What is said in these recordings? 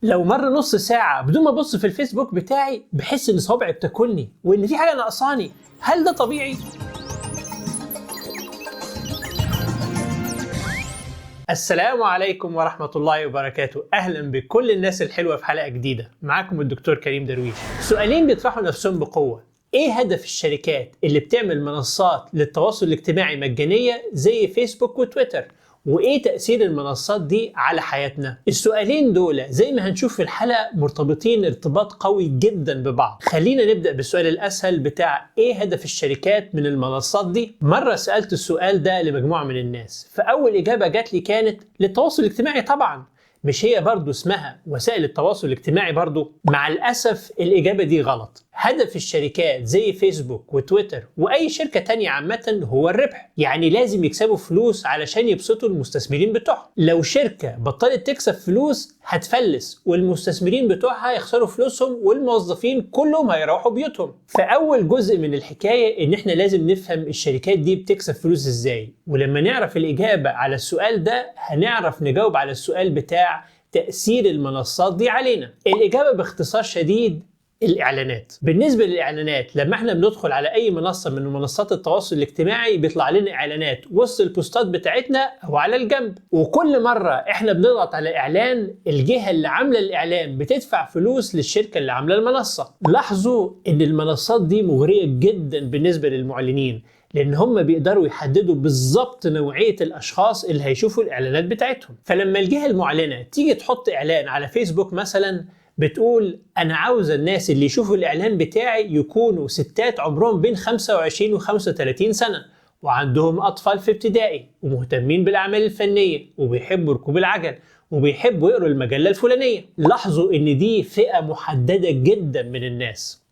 لو مر نص ساعة بدون ما ابص في الفيسبوك بتاعي بحس ان صوابعي بتاكلني وان في حاجة ناقصاني. هل ده طبيعي؟ السلام عليكم ورحمة الله وبركاته. أهلا بكل الناس الحلوة في حلقة جديدة. معاكم الدكتور كريم درويش. سؤالين بيطرحوا نفسهم بقوة: إيه هدف الشركات اللي بتعمل منصات للتواصل الاجتماعي مجانية زي فيسبوك وتويتر؟ وإيه تأثير المنصات دي على حياتنا؟ السؤالين دول زي ما هنشوف في الحلقة مرتبطين ارتباط قوي جدا ببعض. خلينا نبدأ بالسؤال الأسهل بتاع إيه هدف الشركات من المنصات دي؟ مرة سألت السؤال ده لمجموعة من الناس، فأول إجابة جات لي كانت للتواصل الاجتماعي طبعا. مش هي برضو اسمها وسائل التواصل الاجتماعي برضو؟ مع الأسف الإجابة دي غلط. هدف الشركات زي فيسبوك وتويتر وأي شركة تانية عامة هو الربح، يعني لازم يكسبوا فلوس علشان يبسطوا المستثمرين بتوعهم. لو شركة بطلت تكسب فلوس هتفلس، والمستثمرين بتوعها يخسروا فلوسهم، والموظفين كلهم هيروحوا بيوتهم. فأول جزء من الحكاية إن إحنا لازم نفهم الشركات دي بتكسب فلوس إزاي، ولما نعرف الإجابة على السؤال ده هنعرف نجاوب على السؤال بتاع تأثير المنصات دي علينا. الإجابة باختصار شديد الإعلانات. بالنسبة للإعلانات، لما احنا بندخل على أي منصة من منصات التواصل الاجتماعي بيطلع لنا إعلانات وسط البوستات بتاعتنا أو على الجنب، وكل مرة احنا بنضغط على إعلان الجهة اللي عاملة الإعلان بتدفع فلوس للشركة اللي عاملة المنصة. لاحظوا إن المنصات دي مغرية جدا بالنسبة للمعلنين، لأن هم بيقدروا يحددوا بالظبط نوعية الأشخاص اللي هيشوفوا الإعلانات بتاعتهم. فلما الجهة المعلنة تيجي تحط إعلان على فيسبوك مثلا بتقول أنا عاوز الناس اللي يشوفوا الإعلان بتاعي يكونوا ستات عمرهم بين 25 و 35 سنة، وعندهم أطفال في ابتدائي، ومهتمين بالأعمال الفنية، وبيحبوا ركوب العجل، وبيحبوا يقروا المجلة الفلانية. لاحظوا إن دي فئة محددة جدا من الناس.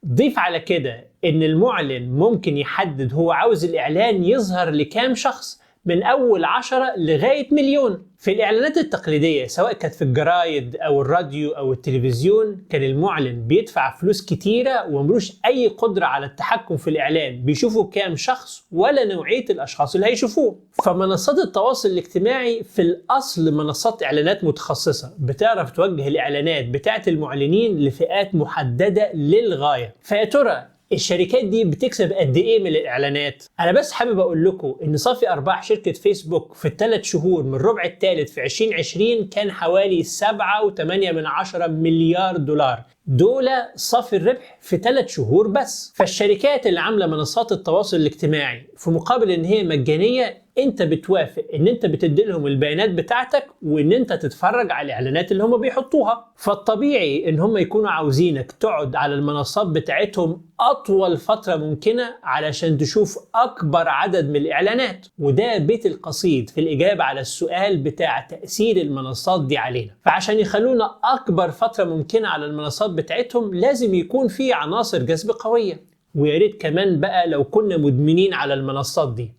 ضيف على كده إن المعلن ممكن يحدد هو عاوز الإعلان يظهر لكام شخص، من أول 10 لغاية مليون. في الإعلانات التقليدية سواء كانت في الجرايد أو الراديو أو التلفزيون كان المعلن بيدفع فلوس كتيرة وملوش أي قدرة على التحكم في الإعلان بيشوفوا كام شخص ولا نوعية الأشخاص اللي هيشوفوه. فمنصات التواصل الاجتماعي في الأصل منصات إعلانات متخصصة بتعرف توجه الإعلانات بتاعت المعلنين لفئات محددة للغاية. فيا ترى الشركات دي بتكسب قد ايه من الاعلانات؟ انا بس حابب اقول لكم ان صافي ارباح شركة فيسبوك في الثلاث شهور من الربع الثالث في 2020 كان حوالي 7.8 مليار دولار. دول صافي الربح في 3 شهور بس. فالشركات اللي عاملة منصات التواصل الاجتماعي في مقابل ان هي مجانية، انت بتوافق ان انت بتدي لهم البيانات بتاعتك وان انت تتفرج على الاعلانات اللي هم بيحطوها. فالطبيعي ان هم يكونوا عاوزينك تقعد على المنصات بتاعتهم اطول فترة ممكنة علشان تشوف اكبر عدد من الاعلانات. وده بيت القصيد في الاجابة على السؤال بتاع تأثير المنصات دي علينا. فعشان يخلونا اكبر فترة ممكنة على المنصات بتاعتهم لازم يكون في عناصر جذب قوية، ويا ريت كمان بقى لو كنا مدمنين على المنصات دي.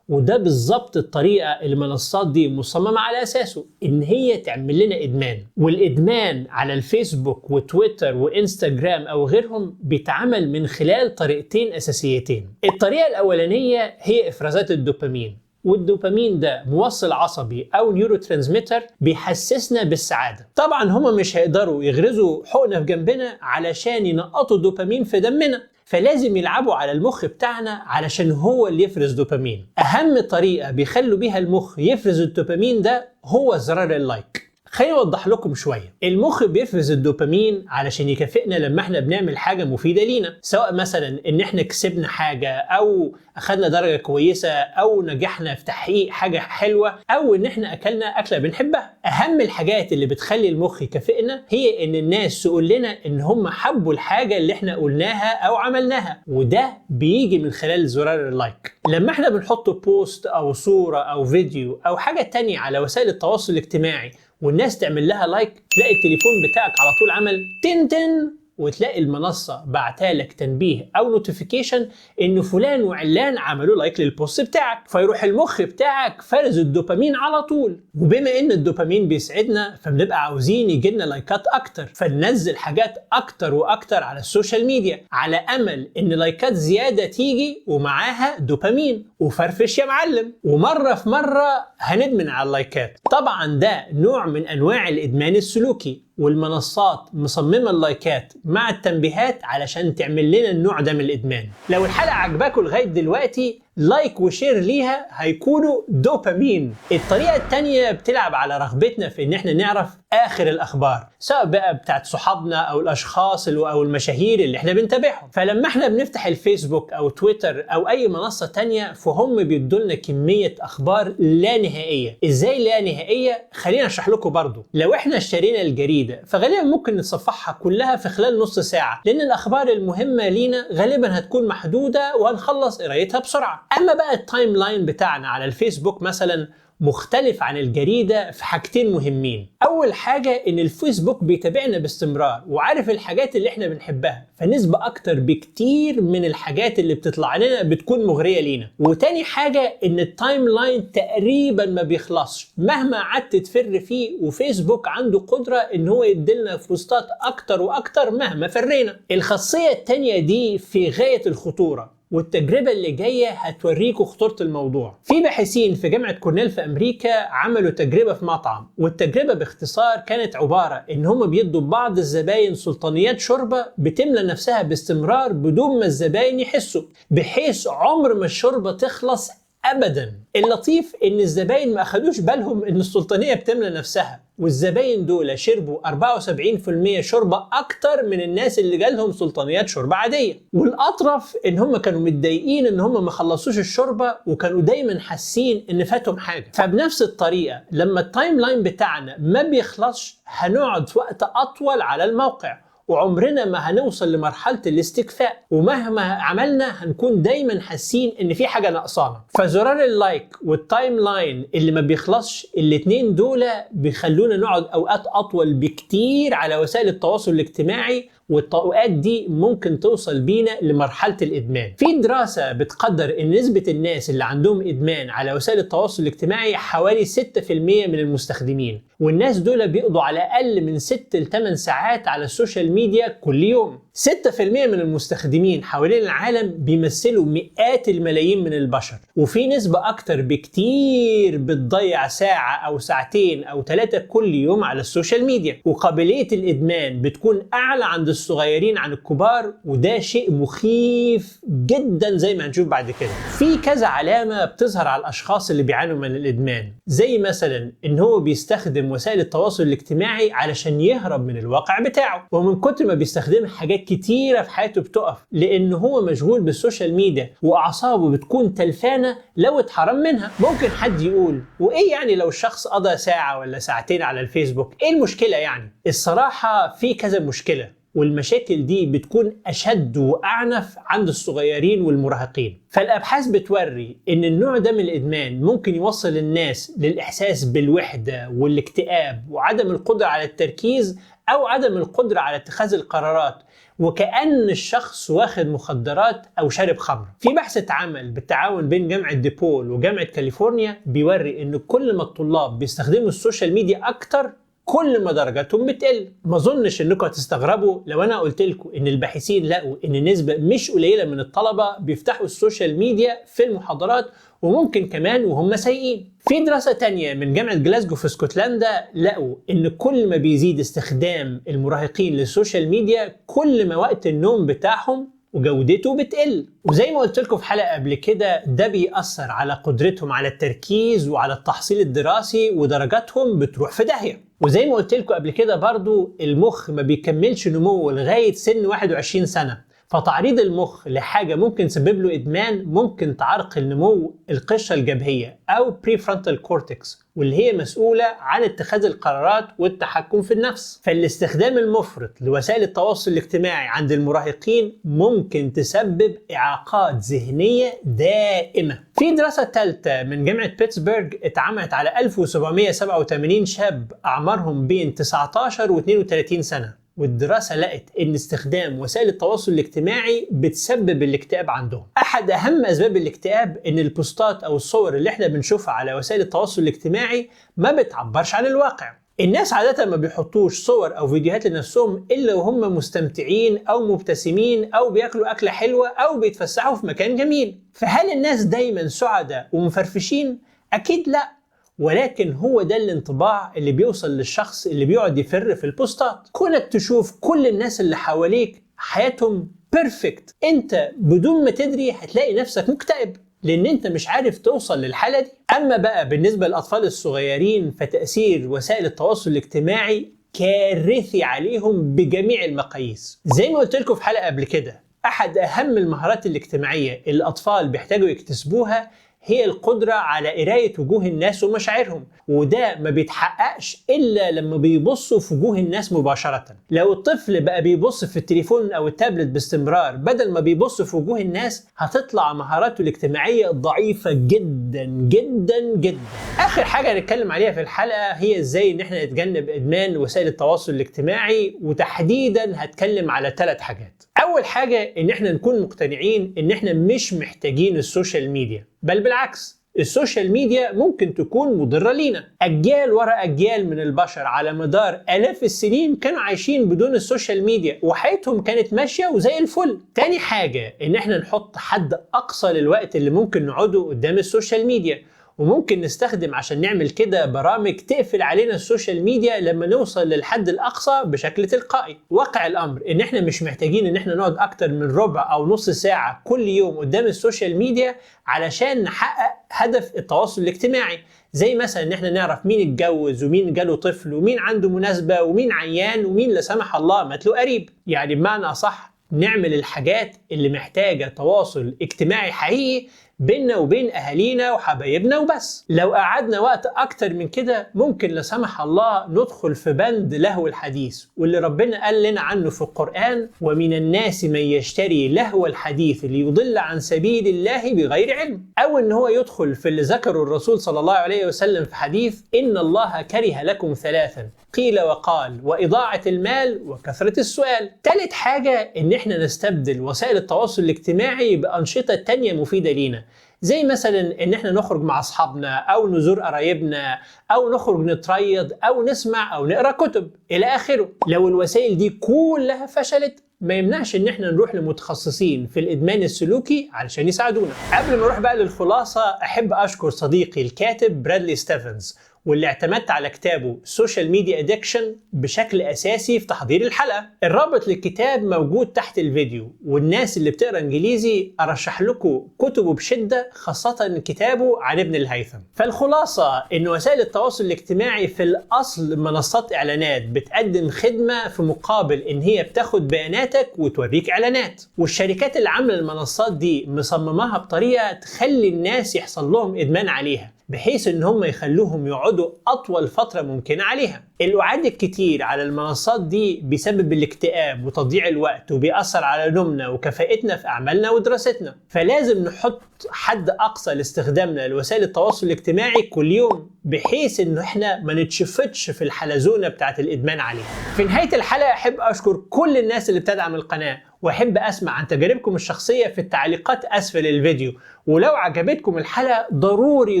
وده بالظبط الطريقة اللي المنصات دي مصممة على أساسه، إن هي تعمل لنا إدمان. والإدمان على الفيسبوك وتويتر وإنستجرام أو غيرهم بيتعمل من خلال طريقتين أساسيتين. الطريقة الأولانية هي إفرازات الدوبامين، والدوبامين ده موصل عصبي أو نيورو ترانسميتر بيحسسنا بالسعادة. طبعا هما مش هيقدروا يغرزوا حقنة في جنبنا علشان ينقطوا الدوبامين في دمنا، فلازم يلعبوا على المخ بتاعنا علشان هو اللي يفرز دوبامين. أهم طريقة بيخلوا بيها المخ يفرز الدوبامين ده هو زرار اللايك. خليني أوضح لكم شوية. المخ بيفرز الدوبامين علشان يكافئنا لما احنا بنعمل حاجة مفيدة لينا، سواء مثلا ان احنا كسبنا حاجة او اخدنا درجة كويسة او نجحنا في تحقيق حاجة حلوة او ان احنا اكلنا اكلة بنحبها. اهم الحاجات اللي بتخلي المخ يكافئنا هي ان الناس تقول لنا ان هم حبوا الحاجة اللي احنا قلناها او عملناها، وده بيجي من خلال زرار اللايك. لما احنا بنحط بوست او صورة او فيديو او حاجة تانية على وسائل التواصل الاجتماعي والناس تعمل لها لايك، تلاقي التليفون بتاعك على طول عمل تن تن، وتلاقي المنصة بعتالك تنبيه أو نوتيفيكيشن إن فلان وعلان عملوا لايك للبوست بتاعك، فيروح المخ بتاعك فرز الدوبامين على طول. وبما إن الدوبامين بيسعدنا فبنبقى عاوزين يجيلنا لايكات أكتر، فننزل حاجات أكتر وأكتر على السوشيال ميديا على أمل إن لايكات زيادة تيجي ومعاها دوبامين. وفرفش يا معلم، ومرة في مرة هندمن على اللايكات. طبعا ده نوع من أنواع الإدمان السلوكي والمنصات مصممة اللايكات مع التنبيهات علشان تعمل لنا النوع ده من الإدمان. لو الحلقة عجباكم لغاية دلوقتي لايك وشير ليها هيكونوا دوبامين. الطريقة التانية بتلعب على رغبتنا في ان احنا نعرف اخر الاخبار، سواء بقى بتاعت صحابنا او الاشخاص او المشاهير اللي احنا بنتابعهم. فلما احنا بنفتح الفيسبوك او تويتر او اي منصة تانية فهم بيدولنا كمية اخبار لا نهائية. ازاي لا نهائية؟ خلينا اشرح لكم برضو. لو احنا اشترينا الجريدة فغالبا ممكن نتصفحها كلها في خلال نص ساعة، لان الاخبار المهمة لينا غالبا هتكون محدودة وهنخلص قرايتها بسرعة. اما بقى التايم لاين بتاعنا على الفيسبوك مثلا مختلف عن الجريدة في حاجتين مهمين. أول حاجة إن الفيسبوك بيتابعنا باستمرار وعارف الحاجات اللي إحنا بنحبها، فنسبة أكتر بكتير من الحاجات اللي بتطلع لنا بتكون مغرية لينا. وتاني حاجة إن التايم لاين تقريبا ما بيخلصش مهما قعدت تفر فيه، وفيسبوك عنده قدرة إن هو يديلنا بوستات أكتر وأكتر مهما فرينا. الخاصية التانية دي في غاية الخطورة، والتجربة اللي جاية هتوريكوا خطورة الموضوع. في باحثين في جامعة كورنيل في أمريكا عملوا تجربة في مطعم، والتجربة باختصار كانت عبارة إن هم بيدوا بعض الزباين سلطانيات شوربة بتملى نفسها باستمرار بدون ما الزباين يحسوا، بحيث عمر ما الشوربة تخلص أبدا. اللطيف إن الزباين ما أخدوش بالهم إن السلطانية بتملى نفسها، والزباين دول شربوا 74% شوربة أكتر من الناس اللي جالهم سلطانيات شوربة عادية. والأطرف إن هم كانوا متضايقين إن هم ما خلصوش الشوربة، وكانوا دايما حاسين إن فاتهم حاجة. فبنفس الطريقة لما التايم لاين بتاعنا ما بيخلصش هنقعد في وقت أطول على الموقع، وعمرنا ما هنوصل لمرحلة الاستكفاء، ومهما عملنا هنكون دايما حاسين ان في حاجة ناقصانا. فزرار اللايك والتايم لاين اللي ما بيخلصش، الاتنين دول بيخلونا نقعد اوقات اطول بكتير على وسائل التواصل الاجتماعي، والتوقيت دي ممكن توصل بينا لمرحلة الإدمان. في دراسة بتقدر إن نسبة الناس اللي عندهم إدمان على وسائل التواصل الاجتماعي حوالي 6% من المستخدمين، والناس دول بيقضوا على أقل من 6 ل 8 ساعات على السوشيال ميديا كل يوم. 6% من المستخدمين حوالين العالم بيمثلوا مئات الملايين من البشر، وفي نسبة أكتر بكتير بتضيع ساعة أو ساعتين أو 3 كل يوم على السوشيال ميديا. وقابلية الإدمان بتكون أعلى عند الصغيرين عن الكبار، وده شيء مخيف جدا زي ما هنشوف بعد كده. في كذا علامة بتظهر على الأشخاص اللي بيعانوا من الإدمان، زي مثلا إن هو بيستخدم وسائل التواصل الاجتماعي علشان يهرب من الواقع بتاعه، ومن كتر ما بيستخدم حاجات كتيرة في حياته بتقف لأنه هو مشغول بالسوشيال ميديا، وأعصابه بتكون تلفانة لو اتحرم منها. ممكن حد يقول وإيه يعني لو الشخص قضى ساعة ولا ساعتين على الفيسبوك، إيه المشكلة يعني؟ الصراحة في كذا مشكلة، والمشاكل دي بتكون أشد وأعنف عند الصغيرين والمراهقين. فالأبحاث بتوري إن النوع ده من الإدمان ممكن يوصل الناس للإحساس بالوحدة والاكتئاب وعدم القدرة على التركيز أو عدم القدرة على اتخاذ القرارات، وكأن الشخص واخد مخدرات أو شارب خمر. في بحث اتعمل بالتعاون بين جامعة ديبول وجامعة كاليفورنيا بيوري إن كل ما الطلاب بيستخدموا السوشيال ميديا أكتر كل ما درجاتهم بتقل. ما اظنش انكم هتستغربوا لو انا قلت لكم ان الباحثين لقوا ان نسبة مش قليلة من الطلبة بيفتحوا السوشيال ميديا في المحاضرات، وممكن كمان وهم سايقين. في دراسة تانية من جامعة جلاسكو في اسكتلندا لقوا ان كل ما بيزيد استخدام المراهقين للسوشيال ميديا كل ما وقت النوم بتاعهم وجودته بتقل. وزي ما قلت لكم في حلقة قبل كده، ده بيأثر على قدرتهم على التركيز وعلى التحصيل الدراسي، ودرجاتهم بتروح في داهية. وزي ما قلت لكم قبل كده برضو، المخ ما بيكملش نموه لغاية سن 21 سنة، فتعريض المخ لحاجة ممكن تسبب له إدمان ممكن تعرقل نمو القشرة الجبهية أو prefrontal cortex، واللي هي مسؤولة عن اتخاذ القرارات والتحكم في النفس. فالاستخدام المفرط لوسائل التواصل الاجتماعي عند المراهقين ممكن تسبب إعاقات ذهنية دائمة. في دراسة ثالثة من جامعة بيتسبرغ اتعملت على 1787 شاب أعمارهم بين 19 و 32 سنة، والدراسة لقت إن استخدام وسائل التواصل الاجتماعي بتسبب الاكتئاب عندهم. أحد أهم أسباب الاكتئاب إن البوستات أو الصور اللي احنا بنشوفها على وسائل التواصل الاجتماعي ما بتعبرش عن الواقع. الناس عادة ما بيحطوش صور أو فيديوهات لنفسهم إلا وهم مستمتعين أو مبتسمين أو بياكلوا أكلة حلوة أو بيتفسحوا في مكان جميل. فهل الناس دايما سعداء ومفرفشين؟ أكيد لأ. ولكن هو ده الانطباع اللي بيوصل للشخص اللي بيقعد يفر في البوستات. كونك تشوف كل الناس اللي حواليك حياتهم بيرفكت، انت بدون ما تدري هتلاقي نفسك مكتئب لان انت مش عارف توصل للحالة دي. اما بقى بالنسبة للاطفال الصغيرين فتأثير وسائل التواصل الاجتماعي كارثي عليهم بجميع المقاييس. زي ما قلت لكم في حلقة قبل كده، احد اهم المهارات الاجتماعية اللي الاطفال بيحتاجوا يكتسبوها هي القدرة على قراية وجوه الناس ومشاعرهم، وده ما بيتحققش إلا لما بيبصوا في وجوه الناس مباشرة. لو الطفل بقى بيبص في التليفون أو التابلت باستمرار بدل ما بيبص في وجوه الناس، هتطلع مهاراته الاجتماعية ضعيفة جدا جدا جدا. آخر حاجة هنتكلم عليها في الحلقة هي إزاي إن احنا نتجنب إدمان وسائل التواصل الاجتماعي، وتحديدا هتكلم على 3 حاجات. أول حاجة إن احنا نكون مقتنعين إن احنا مش محتاجين السوشيال ميديا، بل بالعكس السوشيال ميديا ممكن تكون مضرة لينا. أجيال ورا أجيال من البشر على مدار آلاف السنين كانوا عايشين بدون السوشيال ميديا وحياتهم كانت ماشية وزي الفل. تاني حاجة إن احنا نحط حد أقصى للوقت اللي ممكن نقعده قدام السوشيال ميديا، وممكن نستخدم عشان نعمل كده برامج تقفل علينا السوشيال ميديا لما نوصل للحد الأقصى بشكل تلقائي. واقع الأمر إن احنا مش محتاجين إن احنا نقعد أكتر من ربع أو نص ساعة كل يوم قدام السوشيال ميديا علشان نحقق هدف التواصل الاجتماعي، زي مثلا إن احنا نعرف مين اتجوز ومين جاله طفل ومين عنده مناسبة ومين عيان ومين لا سمح الله مات له قريب. يعني بمعنى أصح نعمل الحاجات اللي محتاجة تواصل اجتماعي حقيقي بيننا وبين أهالينا وحبايبنا وبس. لو قعدنا وقت أكتر من كده ممكن لا سمح الله ندخل في بند لهو الحديث، واللي ربنا قال لنا عنه في القرآن: ومن الناس من يشتري لهو الحديث ليضل عن سبيل الله بغير علم. أو إن هو يدخل في اللي ذكره الرسول صلى الله عليه وسلم في حديث: إن الله كره لكم 3 قيل وقال وإضاعة المال وكثرة السؤال. تالت حاجة إن احنا نستبدل وسائل التواصل الاجتماعي بأنشطة تانية مفيدة لينا، زي مثلا ان احنا نخرج مع اصحابنا او نزور قرايبنا او نخرج نتريض او نسمع او نقرا كتب الى اخره. لو الوسائل دي كلها فشلت ما يمنعش ان احنا نروح لمتخصصين في الادمان السلوكي علشان يساعدونا. قبل ما نروح بقى للخلاصة، احب اشكر صديقي الكاتب برادلي ستيفنز، واللي اعتمدت على كتابه سوشيال ميديا ادكشن بشكل اساسي في تحضير الحلقه. الرابط للكتاب موجود تحت الفيديو، والناس اللي بتقرا انجليزي ارشح لكم كتبه بشده، خاصه كتابه عن ابن الهيثم. فالخلاصه ان وسائل التواصل الاجتماعي في الاصل منصات اعلانات بتقدم خدمه في مقابل ان هي بتاخد بياناتك وتوريك اعلانات، والشركات اللي عامله المنصات دي مصمماها بطريقه تخلي الناس يحصل لهم ادمان عليها، بحيث ان هم يخلوهم يقعدوا اطول فترة ممكنة عليها. القعاد الكتير على المنصات دي بيسبب الاكتئاب وتضييع الوقت، وبيأثر على نومنا وكفاءتنا في اعمالنا ودراستنا. فلازم نحط حد اقصى لاستخدامنا لوسائل التواصل الاجتماعي كل يوم، بحيث ان احنا ما نتشفتش في الحلزونة بتاعت الادمان عليها. في نهاية الحلقة احب اشكر كل الناس اللي بتدعم القناة، واحب اسمع عن تجاربكم الشخصية في التعليقات اسفل الفيديو. ولو عجبتكم الحلقة ضروري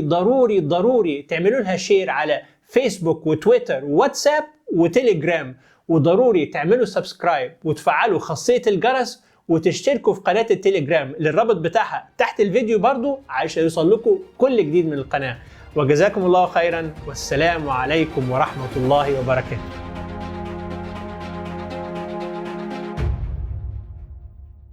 ضروري ضروري تعملوا لها شير على فيسبوك وتويتر وواتساب وتليجرام، وضروري تعملوا سبسكرايب وتفعلوا خاصية الجرس وتشتركوا في قناة التليجرام اللي الرابط بتاعها تحت الفيديو برضو عشان يوصل لكم كل جديد من القناة. وجزاكم الله خيرا، والسلام عليكم ورحمة الله وبركاته.